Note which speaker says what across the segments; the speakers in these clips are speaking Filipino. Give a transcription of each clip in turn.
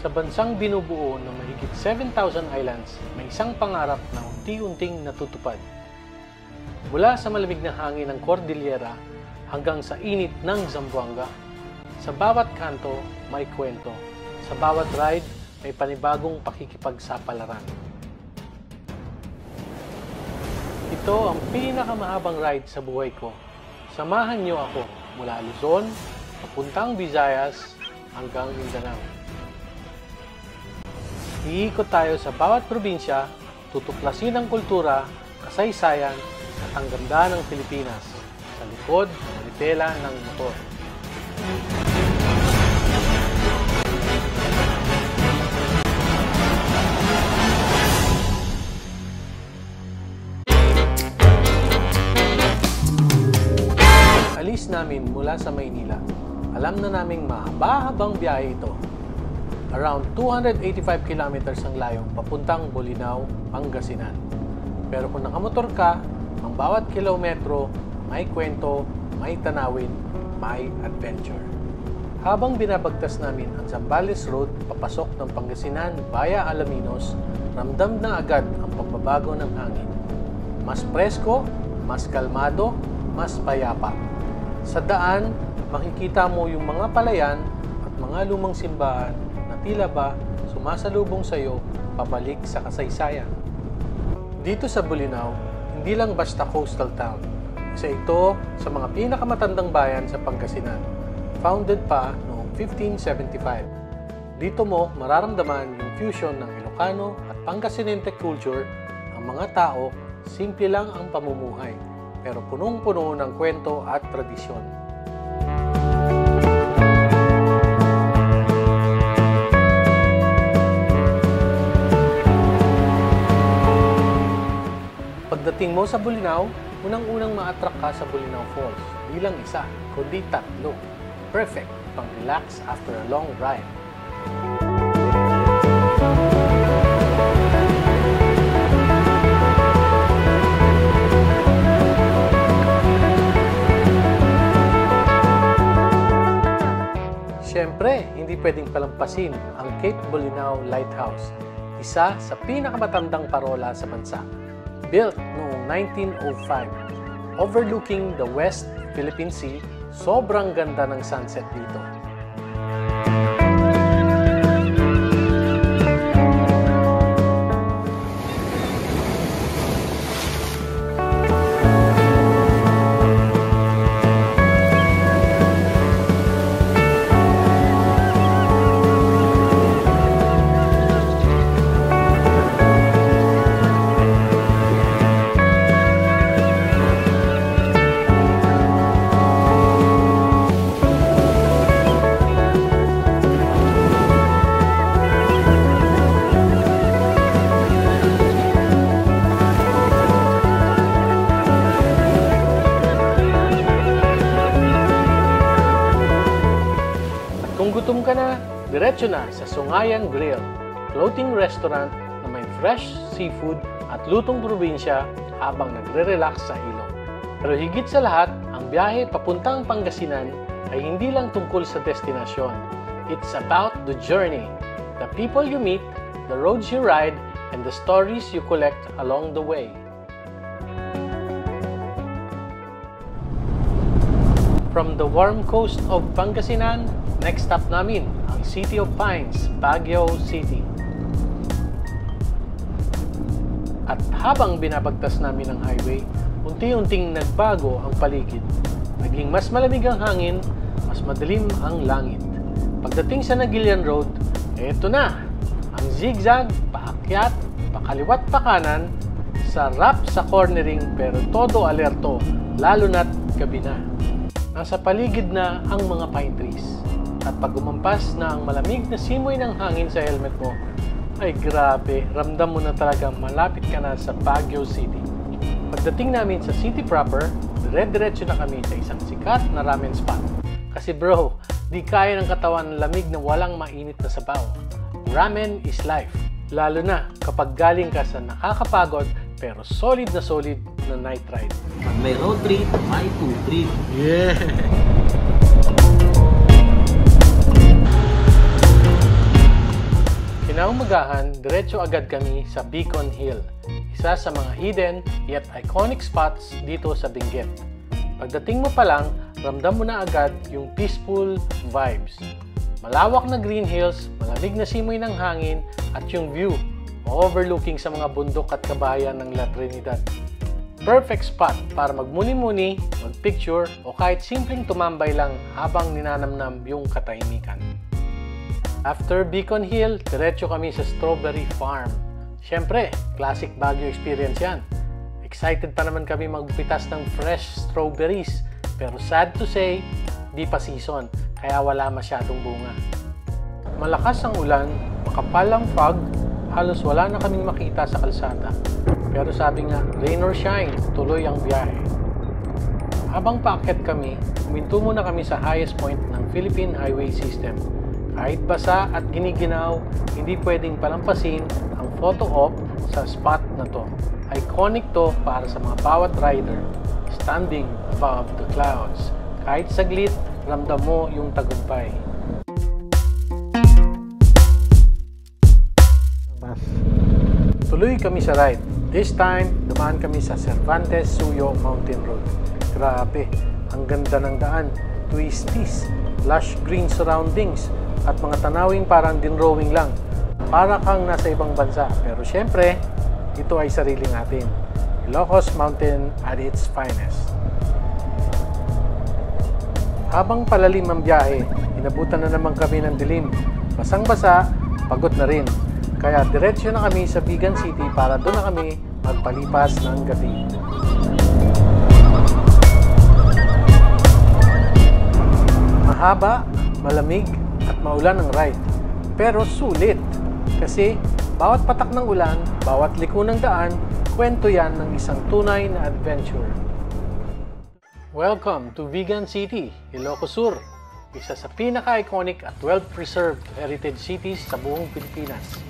Speaker 1: Sa bansang binubuo ng mahigit 7,000 islands, may isang pangarap na unti-unting natutupad. Mula sa malamig na hangin ng Cordillera hanggang sa init ng Zamboanga, sa bawat kanto may kwento, sa bawat ride may panibagong pakikipagsapalaran. Ito ang pinakamahabang ride sa buhay ko. Samahan niyo ako mula Luzon, papuntang Visayas hanggang Mindanao. Iikot tayo sa bawat probinsya, tutuklasin ang kultura, kasaysayan at ang ganda ng Pilipinas sa likod ng manibela ng motor. Alis namin mula sa Maynila. Alam na naming mahaba-habang biyahe ito. Around 285 kilometers ang layong papuntang Bolinao, Pangasinan. Pero kung nakamotor ka, ang bawat kilometro may kwento, may tanawin, may adventure. Habang binabagtas namin ang Zambales Road papasok ng Pangasinan via Alaminos, ramdam na agad ang pagbabago ng hangin. Mas presko, mas kalmado, mas payapa. Sa daan, makikita mo yung mga palayan at mga lumang simbahan na tila ba sumasalubong sa iyo pabalik sa kasaysayan. Dito sa Bolinao, hindi lang basta coastal town. Isa ito sa mga pinakamatandang bayan sa Pangasinan. Founded pa noong 1575. Dito mo mararamdaman yung fusion ng Ilocano at Pangasinense culture. Ang mga tao, simple lang ang pamumuhay, pero punong-puno ng kwento at tradisyon. Pagdating mo sa Bolinao, unang-unang ma-attract ka sa Bolinao Falls. Di lang isa, kundi tatlo. Perfect pang relax after a long ride. Siyempre, hindi pwedeng palampasin ang Cape Bolinao Lighthouse, isa sa pinakamatandang parola sa bansa. Built noong 1905, overlooking the West Philippine Sea, sobrang ganda ng sunset dito. Gutom ka na, diretso na sa Sungayan Grill, floating restaurant na may fresh seafood at lutong probinsya habang nagre-relax sa ilog. Pero higit sa lahat, ang biyahe papuntang Pangasinan ay hindi lang tungkol sa destinasyon. It's about the journey, the people you meet, the roads you ride, and the stories you collect along the way. From the warm coast of Pangasinan, next stop namin ang City of Pines, Baguio City. At habang binabagtas namin ang highway, unti-unting nagbago ang paligid. Naging mas malamig ang hangin, mas madilim ang langit. Pagdating sa Nagilian Road, eto na! Ang zigzag, paakyat, pakaliwat pa kanan, sarap sa cornering pero todo alerto, lalo na't gabi na. Nasa paligid na ang mga pine trees. At pag umampas na ang malamig na simoy ng hangin sa helmet mo, ay grabe, ramdam mo na talaga malapit ka na sa Baguio City. Pagdating namin sa city proper, dire-diretso na kami sa isang sikat na ramen spot. Kasi bro, di kaya ng katawan ng lamig na walang mainit na sabaw. Ramen is life. Lalo na kapag galing ka sa nakakapagod pero solid na night ride.
Speaker 2: Pag may road trip, may food trip.
Speaker 1: Yeah! umagahan, diretso agad kami sa Beacon Hill, isa sa mga hidden yet iconic spots dito sa Benguet. Pagdating mo pa lang, ramdam mo na agad yung peaceful vibes. Malawak na green hills, malamig na simoy ng hangin, at yung view overlooking sa mga bundok at kabahayan ng La Trinidad. Perfect spot para magmuni-muni, magpicture, o kahit simpleng tumambay lang habang ninanamnam yung katahimikan. After Beacon Hill, diretso kami sa Strawberry Farm. Siyempre, classic Baguio experience yan. Excited pa naman kami magpitas ng fresh strawberries. Pero sad to say, di pa season, kaya wala masyadong bunga. Malakas ang ulan, makapal ang fog, halos wala na kaming makita sa kalsada. Pero sabi nga, rain or shine, tuloy ang biyahe. Habang paakyat kami, huminto muna kami sa highest point ng Philippine Highway System. Kahit basa at giniginaw, hindi pwedeng palampasin ang photo op sa spot na to. Iconic to para sa mga bawat rider, standing above the clouds. Kahit saglit, ramdam mo yung tagumpay. Tuloy kami sa ride. This time, dumaan kami sa Cervantes Suyo Mountain Road. Grabe, ang ganda ng daan. Twisties, lush green surroundings, at mga tanawing parang dinrowing lang. Para kang nasa ibang bansa. Pero syempre, ito ay sarili natin. Ilocos Mountain at its finest. Habang palalim ang biyahe, inabutan na naman kami ng dilim. Basang-basa, pagod na rin. Kaya diretsyo na kami sa Vigan City para doon na kami magpalipas ng gabi. Mahaba, malamig, at maulan ang ride. Pero sulit. Kasi bawat patak ng ulan, bawat liko ng daan, kwento yan ng isang tunay na adventure. Welcome to Vigan City, Ilocos Sur. Isa sa pinaka-iconic at well-preserved heritage cities sa buong Pilipinas.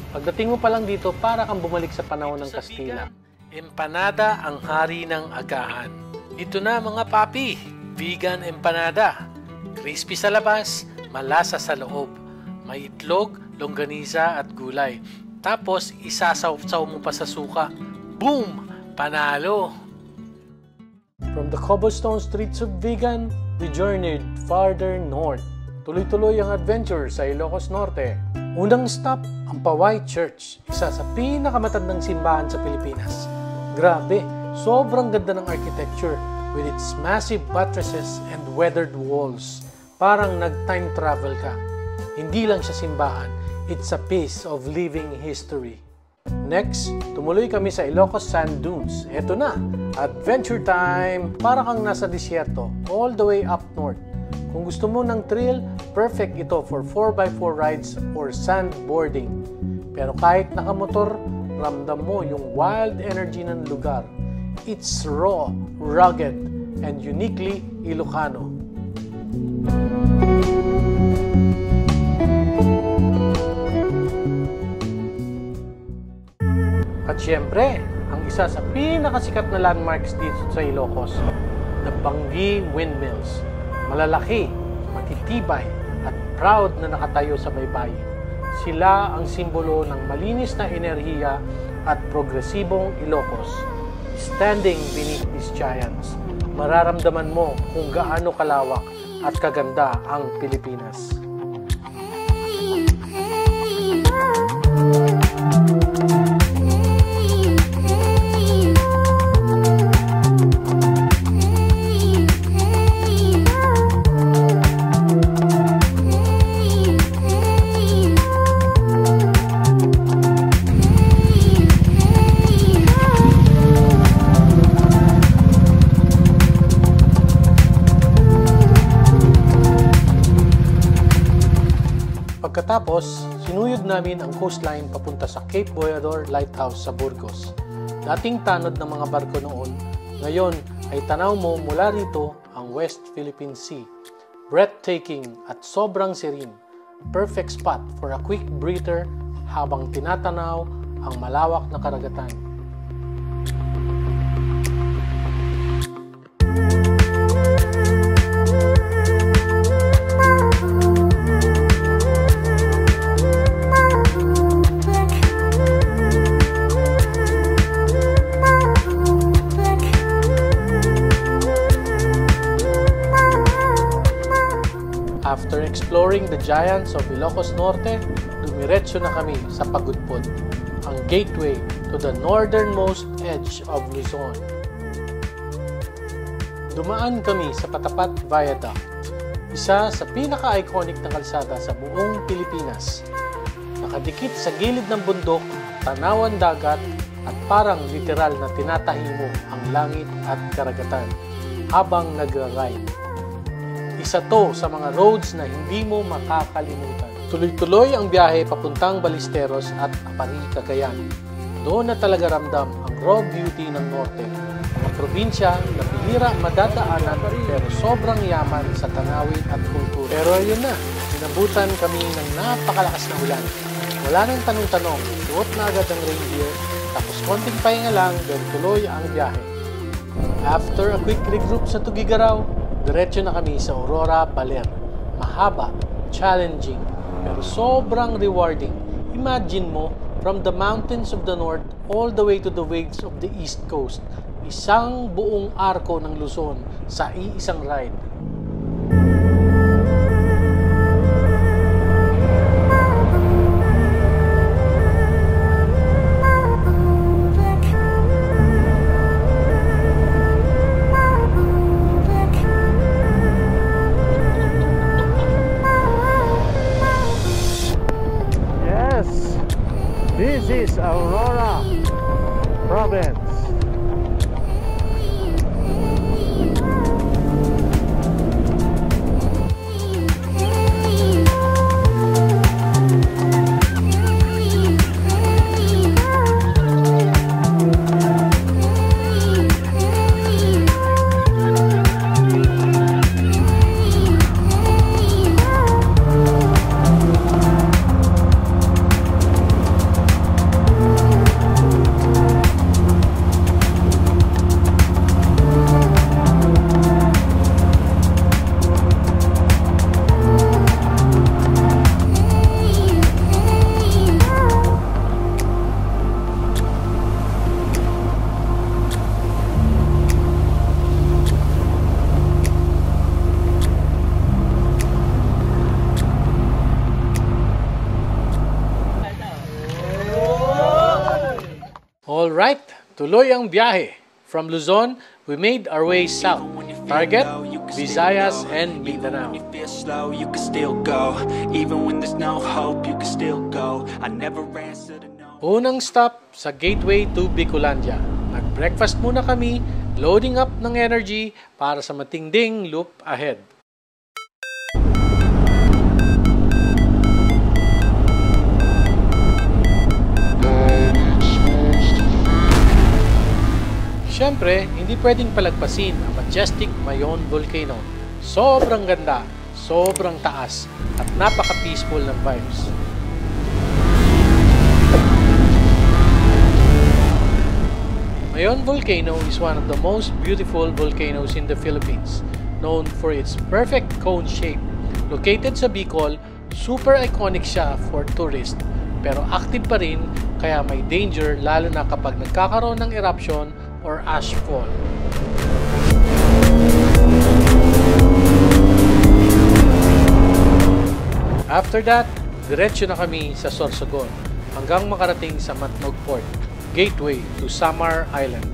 Speaker 1: Pagdating mo pa lang dito, para kang bumalik sa panahon ng Kastila. Empanada ang hari ng agahan. Ito na mga papi, vegan empanada. Crispy sa labas, malasa sa loob. May itlog, longganisa at gulay. Tapos isasaw-saw mo pa sa suka. Boom! Panalo! From the cobblestone streets of Vigan, we journeyed farther north. Tuloy-tuloy ang adventure sa Ilocos Norte. Unang stop, ang Paway Church, isa sa pinakamatandang simbahan sa Pilipinas. Grabe, sobrang ganda ng architecture with its massive buttresses and weathered walls. Parang nag-time travel ka. Hindi lang siya simbahan, it's a piece of living history. Next, tumuloy kami sa Ilocos Sand Dunes. Eto na, adventure time! Para kang nasa disyerto, all the way up north. Kung gusto mo ng thrill, perfect ito for 4x4 rides or sandboarding. Pero kahit nakamotor, ramdam mo yung wild energy ng lugar. It's raw, rugged, and uniquely Ilocano. At syempre, ang isa sa pinakasikat na landmarks dito sa Ilocos, the Bangi Windmills. Malalaki, matitibay, at proud na nakatayo sa baybayin. Sila ang simbolo ng malinis na enerhiya at progresibong Ilocos. Standing beneath these giants, mararamdaman mo kung gaano kalawak at kaganda ang Pilipinas. Pagkatapos, sinuyod namin ang coastline papunta sa Cape Boyador Lighthouse sa Burgos. Dating tanod ng mga barko noon, ngayon ay tanaw mo mula rito ang West Philippine Sea. Breathtaking at sobrang serene. Perfect spot for a quick breather habang tinatanaw ang malawak na karagatan. exploring the giants of Ilocos Norte, dumiretso na kami sa Pagudpod, ang gateway to the northernmost edge of Luzon. Dumaan kami sa Patapat Viaduct, isa sa pinaka-iconic na kalsada sa buong Pilipinas. Nakadikit sa gilid ng bundok, tanawan dagat, at parang literal na tinatahi mo ang langit at karagatan habang nagra-ride. Isa to sa mga roads na hindi mo makakalimutan. Tuloy-tuloy ang biyahe papuntang Ballesteros at Apari, Cagayan. Doon na talaga ramdam ang raw beauty ng norte. Ang probinsya na bihira madadaanan pero sobrang yaman sa tanawin at kultura. Pero ayun na, inabutan kami ng napakalakas na ulan. Wala nang tanong-tanong, suot na agad ang rain gear, tapos konting pahinga lang, then tuloy ang biyahe. After a quick regroup sa Tugigaraw, diretso na kami sa Aurora, Baler. Mahaba, challenging, pero sobrang rewarding. Imagine mo, from the mountains of the north all the way to the waves of the east coast, isang buong arko ng Luzon sa iisang ride. This is Aurora Province. Alright, tuloy ang biyahe. From Luzon, we made our way south. Target, Visayas, and Mindanao.
Speaker 3: You can still go, even when there's no hope. You can still go. I never answer to no.
Speaker 1: Unang stop sa gateway to Bicolandia. Nag-breakfast muna kami, loading up ng energy para sa matinding loop ahead. Siyempre, hindi pwedeng palagpasin ang majestic Mayon Volcano. Sobrang ganda, sobrang taas, at napaka-peaceful ng vibes. Mayon Volcano is one of the most beautiful volcanoes in the Philippines, known for its perfect cone shape. Located sa Bicol, super iconic siya for tourists, pero active pa rin kaya may danger lalo na kapag nagkakaroon ng eruption or ash fall. After that, diretso na kami sa Sorsogon hanggang makarating sa Matnog Port, gateway to Samar Island.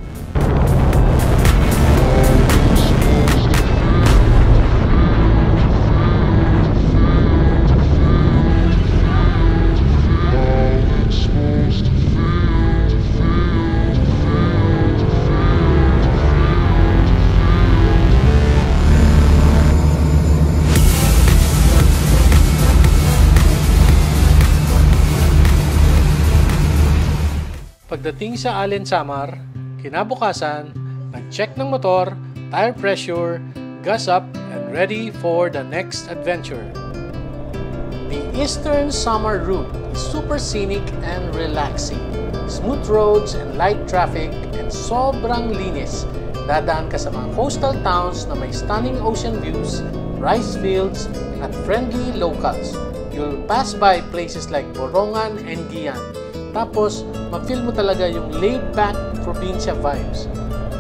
Speaker 1: Pagdating sa Allen Samar, kinabukasan, nag-check ng motor, tire pressure, gas up, and ready for the next adventure. The Eastern Samar route is super scenic and relaxing. Smooth roads and light traffic and sobrang linis. Dadaan ka sa mga coastal towns na may stunning ocean views, rice fields, at friendly locals. You'll pass by places like Borongan and Gian. Tapos, ma-feel mo talaga yung laid-back probinsya vibes.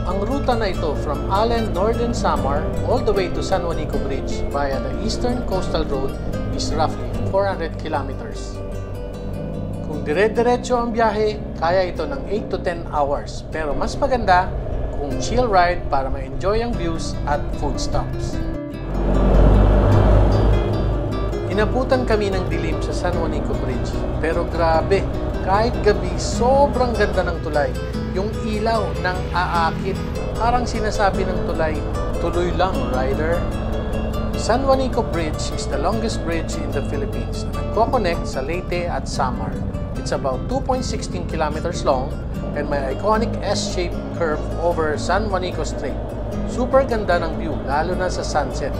Speaker 1: Ang ruta na ito from Allen, Northern Samar all the way to San Juanico Bridge via the Eastern Coastal Road is roughly 400 kilometers. Kung dire-diretso ang biyahe, kaya ito ng 8 to 10 hours. Pero mas maganda kung chill ride para ma-enjoy ang views at food stops. Inabutan kami ng dilim sa San Juanico Bridge. Pero grabe, kahit gabi, sobrang ganda ng tulay. Yung ilaw ng aakit, parang sinasabi ng tulay, tuloy lang, rider. San Juanico Bridge is the longest bridge in the Philippines na nagko-connect sa Leyte at Samar. It's about 2.16 kilometers long and may iconic S-shaped curve over San Juanico Strait. Super ganda ng view, lalo na sa sunset.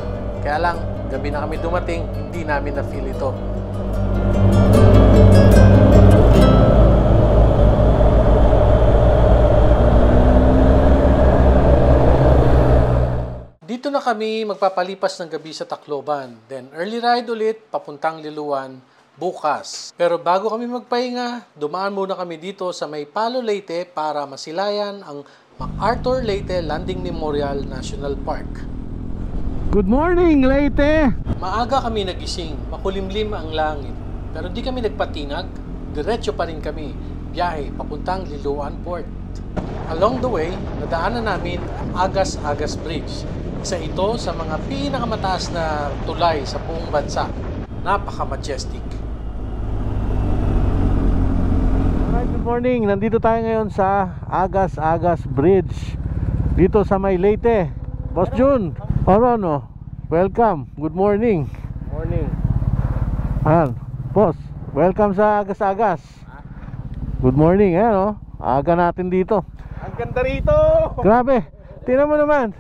Speaker 1: Kaya lang, gabi na kami dumating, hindi namin na-feel ito. Dito na kami magpapalipas ng gabi sa Tacloban. Then early ride ulit papuntang Liloan bukas. Pero bago kami magpahinga, dumaan muna kami dito sa may Palo Leyte para masilayan ang MacArthur Leyte Landing Memorial National Park.
Speaker 4: Good morning, Leyte!
Speaker 1: Maaga kami nagising, makulimlim ang langit. Pero di kami nagpatinag, diretso pa rin kami, biyahe papuntang Liloan Port. Along the way, nadaanan namin ang Agas-Agas Bridge. Isa ito sa mga pinakamataas na tulay sa buong bansa. Napaka-majestic.
Speaker 4: Alright, good morning. Nandito tayo ngayon sa Agas-Agas Bridge. Dito sa may Leyte. Boss Jun, ano? Welcome. Good morning.
Speaker 2: Morning.
Speaker 4: Boss, welcome sa Agas-Agas. Good morning, aga natin dito.
Speaker 2: Ang ganda rito!
Speaker 4: Grabe, tingnan mo naman.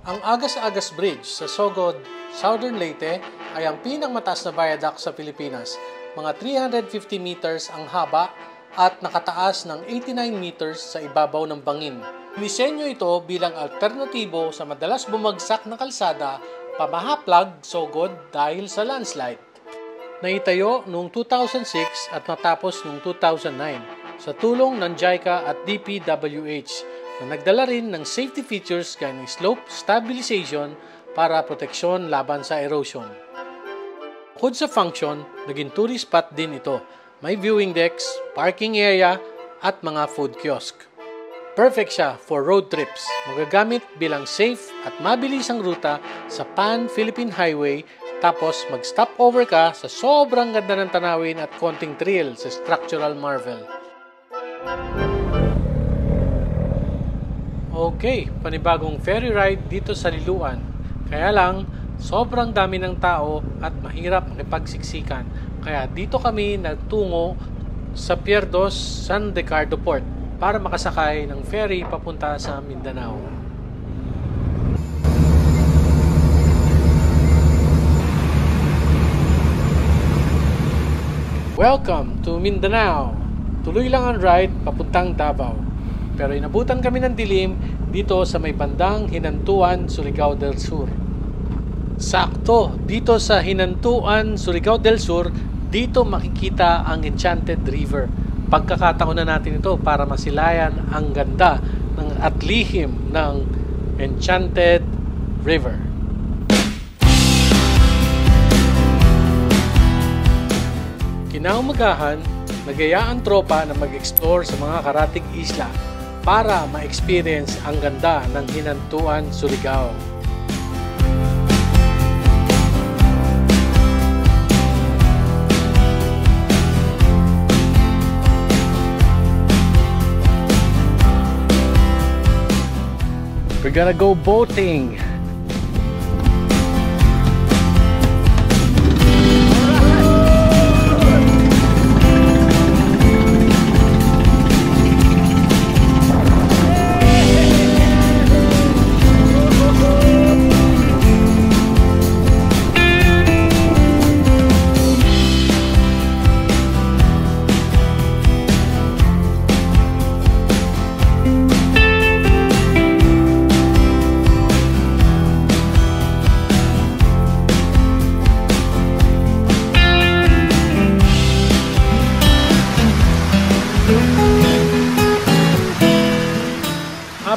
Speaker 1: Ang Agas-Agas Bridge sa Sogod, Southern Leyte ay ang pinakmataas na viaduct sa Pilipinas. Mga 350 meters ang haba at nakataas ng 89 meters sa ibabaw ng bangin. Dinisenyo ito bilang alternatibo sa madalas bumagsak na kalsada pamahaplag Sogod dahil sa landslide. Naitayo noong 2006 at natapos noong 2009 sa tulong ng JICA at DPWH na nagdala rin ng safety features gaya ng slope stabilization para proteksyon laban sa erosion. Bukod sa function, naging tourist spot din ito. May viewing decks, parking area, at mga food kiosk. Perfect siya for road trips. Magagamit bilang safe at mabilisang ruta sa Pan-Philippine Highway tapos mag-stop over ka sa sobrang ganda ng tanawin at konting thrill sa structural marvel. Okay, panibagong ferry ride dito sa Liloan. Kaya lang, sobrang dami ng tao at mahirap makipagsiksikan. Kaya dito kami nagtungo sa Pierdos San Ricardo Port para makasakay ng ferry papunta sa Mindanao. Welcome to Mindanao! Tuloy lang ang ride papuntang Davao. Pero inabutan kami ng dilim dito sa may bandang Hinantuan, Surigao del Sur. Sakto, dito sa Hinantuan, Surigao del Sur, dito makikita ang Enchanted River. Pagkakataon na natin ito para masilayan ang ganda at lihim ng Enchanted River. Kinaumagahan, nagaya ang tropa na mag-explore sa mga karatig isla para ma-experience ang ganda ng Hinantuan, Surigao. We're gonna go boating.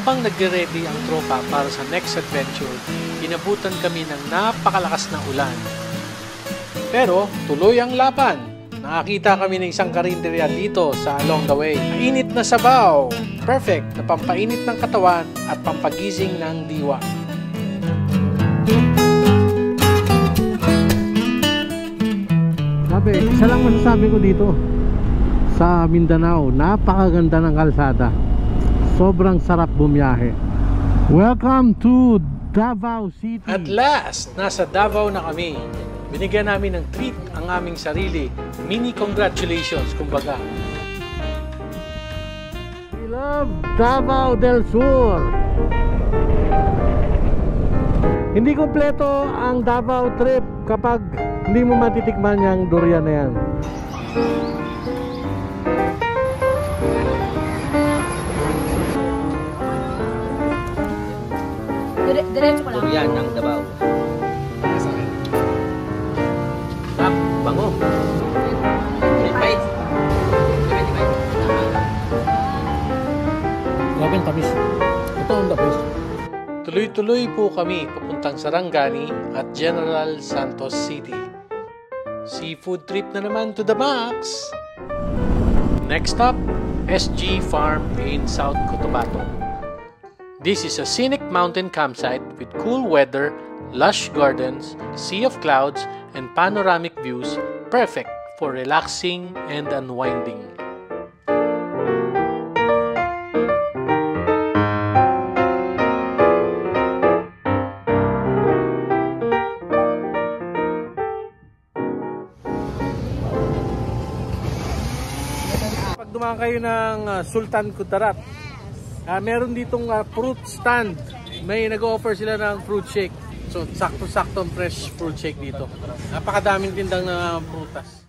Speaker 1: Habang nagre-ready ang tropa para sa next adventure, inabutan kami ng napakalakas na ulan. Pero tuloy ang laban. Nakakita kami ng isang karinderya dito sa along the way. Mainit na sabaw! Perfect na pampainit ng katawan at pampagising ng diwa.
Speaker 4: Sabi, isa lang masasabi ko dito sa Mindanao, napakaganda ng kalsada. Sobrang sarap bumiyahe. Welcome to Davao City.
Speaker 1: At last, nasa Davao na kami. Binigyan namin ng treat ang aming sarili. Mini congratulations, kumbaga.
Speaker 4: We love Davao del Sur. Hindi kompleto ang Davao trip kapag hindi mo matitikman yung durian na yan.
Speaker 5: Diretso ko lang.
Speaker 2: Durian ng Davao.
Speaker 1: Bango.
Speaker 4: Grabe ang tamis. Ito ang tamis.
Speaker 1: Tuloy-tuloy po kami papuntang Sarangani at General Santos City. Seafood trip na naman to the max! Next stop, SG Farm in South Cotabato. This is a scenic mountain campsite with cool weather, lush gardens, sea of clouds, and panoramic views, perfect for relaxing and unwinding.
Speaker 4: Pag dumaan kayo ng Sultan Kudarat, meron ditong fruit stand. May nag-offer sila ng fruit shake. So, sakto-sakto fresh fruit shake dito. Napakadaming tindang na prutas.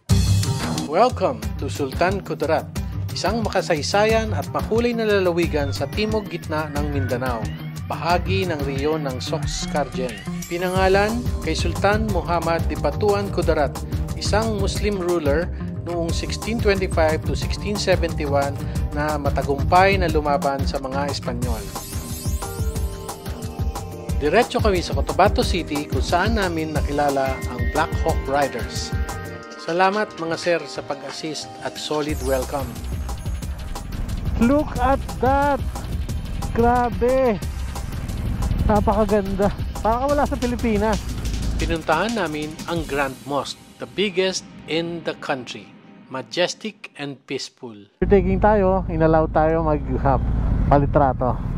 Speaker 1: Welcome to Sultan Kudarat, isang makasaysayan at makulay na lalawigan sa timog gitna ng Mindanao, bahagi ng rehiyon ng Soxcargen. Pinangalan kay Sultan Muhammad Dipatuan Kudarat, isang Muslim ruler noong 1625 to 1671 na matagumpay na lumaban sa mga Espanyol. Diretso kami sa Cotabato City kung saan namin nakilala ang Black Hawk Riders. Salamat mga sir sa pag-assist at solid welcome.
Speaker 4: Look at that! Grabe! Napakaganda. Parang wala sa Pilipinas.
Speaker 1: Pinuntahan namin ang Grand Mosque, the biggest in the country. Majestic and peaceful.
Speaker 4: Taking tayo, inalaw tayo mag-palitrato.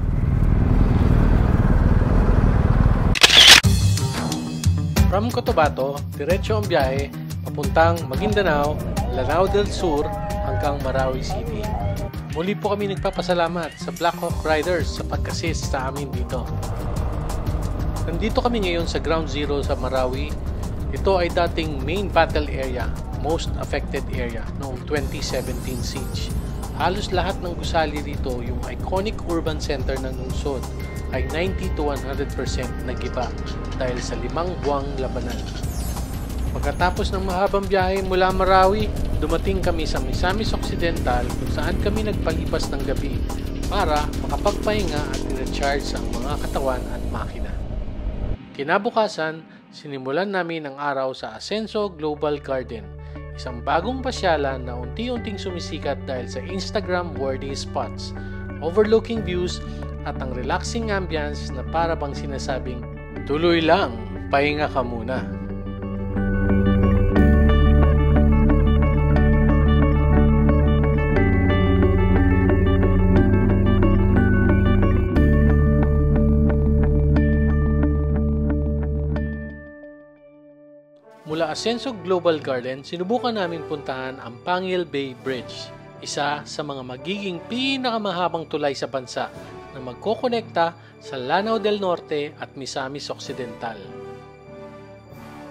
Speaker 1: From Cotabato, diretso ang biyahe papuntang Maguindanao, Lanao del Sur hanggang Marawi City. Muli po kami nagpapasalamat sa Black Hawk Riders sa pag-assist sa amin dito. Nandito kami ngayon sa Ground Zero sa Marawi. Ito ay dating main battle area, most affected area noong 2017 siege. Halos lahat ng gusali dito, yung iconic urban center ng lungsod, ay 90 to 100% nagiba dahil sa 5 buwang labanan. Pagkatapos ng mahabang biyahe mula Marawi, dumating kami sa Misamis Occidental kung saan kami nagpalipas ng gabi para makapagpahinga at i-recharge ang mga katawan at makina. Kinabukasan, sinimulan namin ang araw sa Asenso Global Garden, isang bagong pasyalan na unti-unting sumisikat dahil sa Instagram-worthy spots, overlooking views at ang relaxing ambience na para bang sinasabing, tuloy lang, pahinga ka muna. Mula Asenso Global Garden, sinubukan namin puntahan ang Pangil Bay Bridge, isa sa mga magiging pinakamahabang tulay sa bansa na magkokonekta sa Lanao del Norte at Misamis Occidental.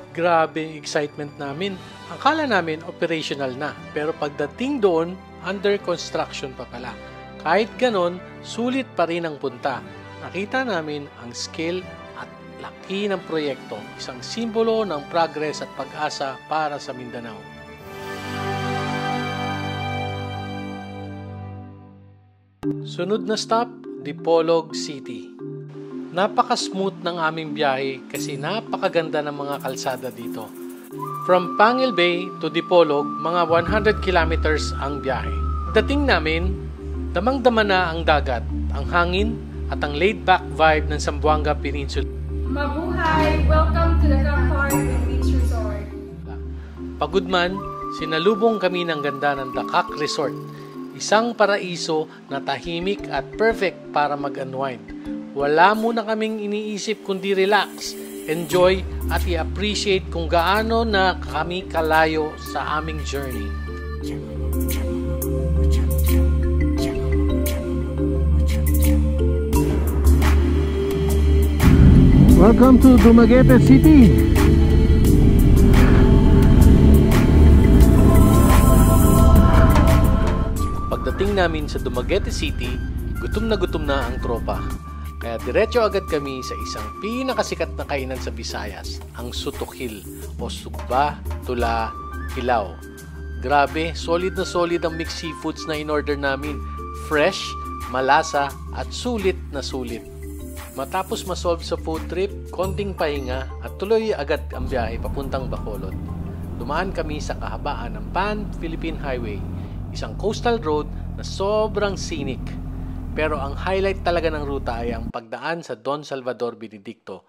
Speaker 1: Grabe ang excitement namin. Akala namin operational na, pero pagdating doon, under construction pa pala. Kahit ganon, sulit pa rin ang punta. Nakita namin ang scale at laki ng proyekto, isang simbolo ng progress at pag-asa para sa Mindanao. Sunod na stop, Dipolog City. Napaka-smooth ng aming biyahe kasi napakaganda ng mga kalsada dito. From Pangil Bay to Dipolog, mga 100 kilometers ang biyahe. Dating namin, damang-dama na ang dagat, ang hangin at ang laid-back vibe ng Zamboanga Peninsula.
Speaker 5: Mabuhay! Welcome to the Cactuar Beach Resort.
Speaker 1: Pagod man, sinalubong kami ng ganda ng Dacac Resort. Isang paraiso na tahimik at perfect para mag-unwind. Wala muna kaming iniisip kundi relax, enjoy at i-appreciate kung gaano na kami kalayo sa aming journey.
Speaker 4: Welcome to Dumaguete City.
Speaker 1: Pagdating namin sa Dumaguete City, gutom na ang tropa. Kaya diretso agad kami sa isang pinakasikat na kainan sa Visayas, ang Sutukil o Sugba, Tula, Hilaw. Grabe, solid ang mixed seafoods na in-order namin. Fresh, malasa at sulit na sulit. Matapos masolve sa food trip, konting pahinga at tuloy agad ang biyahe papuntang Bacolod. Dumaan kami sa kahabaan ng Pan-Philippine Highway, isang coastal road na sobrang scenic. Pero ang highlight talaga ng ruta ay ang pagdaan sa Don Salvador Benedicto.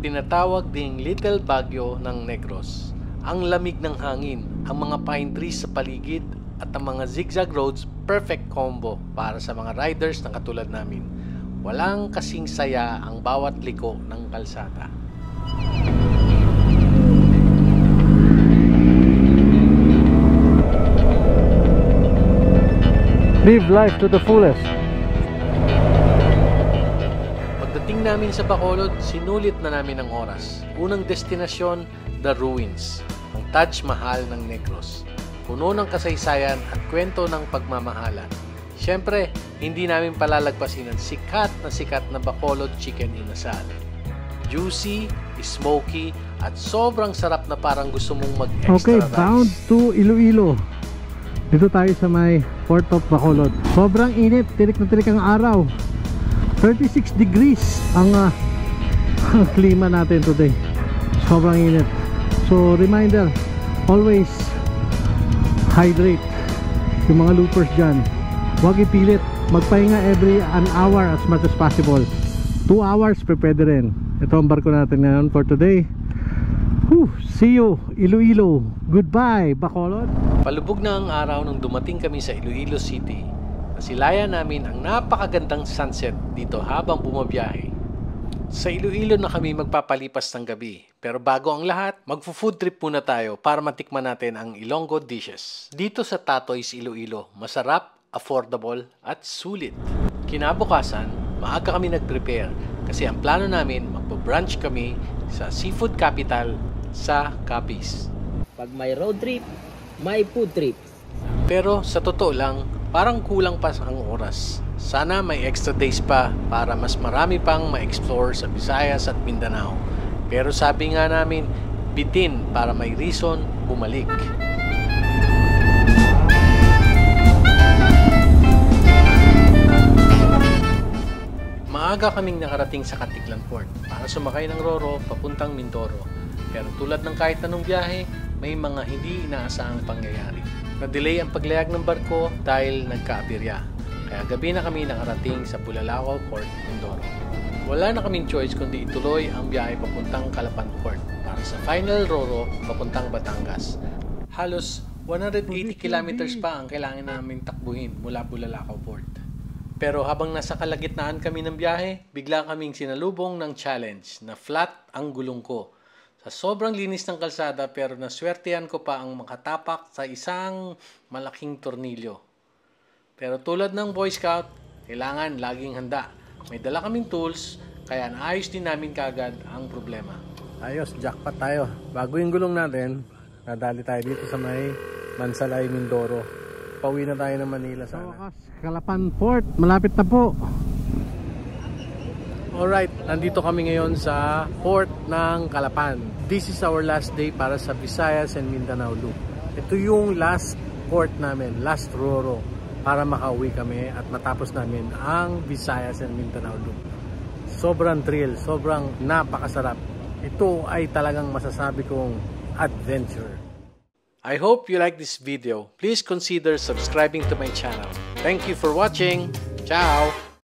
Speaker 1: Tinatawag ding Little Baguio ng Negros. Ang lamig ng hangin, ang mga pine trees sa paligid at ang mga zigzag roads, perfect combo para sa mga riders na katulad namin. Walang kasing saya ang bawat liko ng kalsada.
Speaker 4: Live life to the fullest.
Speaker 1: Pagdating namin sa Bacolod, sinulit na namin ang oras. Unang destinasyon, The Ruins, ang Taj Mahal ng Negros. Puno ng kasaysayan at kwento ng pagmamahalan. Siyempre, hindi namin palalagpasin ang sikat na Bacolod Chicken Inasal. Juicy, smoky, at sobrang sarap na parang gusto mong mag-extra
Speaker 4: Okay,
Speaker 1: rice.
Speaker 4: bound to Iloilo. Dito tayo sa may Port of Bacolod. Sobrang init, tirik na tirik ang araw. 36 degrees ang klima natin today. Sobrang init. So reminder, always hydrate. Yung mga loopers dyan, huwag ipilit. Magpahinga every an hour as much as possible. 2 hours pwede rin. Ito ang barko natin ngayon for today. See you Iloilo. Goodbye Bacolod.
Speaker 1: Palubog na ang araw nung dumating kami sa Iloilo City. Nasilayan namin ang napakagandang sunset dito habang bumabiyahe. Sa Iloilo na kami magpapalipas ng gabi. Pero bago ang lahat, magfo-food trip muna tayo para matikman natin ang Ilonggo dishes. Dito sa Tatoy's Iloilo, masarap, affordable at sulit. Kinabukasan, maaga kami nag-prepare kasi ang plano namin magpo-brunch kami sa seafood capital sa Capiz.
Speaker 2: Pag may road trip, may food trip.
Speaker 1: Pero sa totoo lang, parang kulang pa ang oras. Sana may extra days pa para mas marami pang ma-explore sa Visayas at Mindanao. Pero sabi nga namin, bitin para may reason bumalik. Maaga kaming nakarating sa Caticlan Port para sumakay ng Roro papuntang Mindoro. Pero tulad ng kahit anong biyahe, may mga hindi inaasahang pangyayari. Na-delay ang paglayag ng barko dahil nagka-aberya. Kaya gabi na kami nakarating sa Bulalakaw Port, Mindoro. Wala na kaming choice kundi ituloy ang biyahe papuntang Calapan Port para sa final Roro papuntang Batangas. Halos 180 kilometers pa ang kailangan namin takbuhin mula Bulalakaw Port. Pero habang nasa kalagitnaan kami ng biyahe, bigla kaming sinalubong ng challenge na flat ang gulong ko. Sa sobrang linis ng kalsada pero naswertehan ko pa ang makatapak sa isang malaking tornilyo. Pero tulad ng Boy Scout, kailangan laging handa. May dala kaming tools, kaya naayos din namin kagad ang problema.
Speaker 4: Ayos, jackpot tayo. Bago yung gulong natin, nadali tayo dito sa may Mansalay, Mindoro. Pauwi na tayo ng Manila sana. Calapan Port, malapit na po. Alright, nandito kami ngayon sa Port ng Calapan. This is our last day para sa Visayas and Mindanao Loop. Ito yung last port namin, last Roro. para makauwi kami at matapos namin ang Visayas and Mindanao Loop. Sobrang thrill, sobrang napakasarap. Ito ay talagang masasabi kong adventure.
Speaker 1: I hope you like this video. Please consider subscribing to my channel. Thank you for watching. Ciao!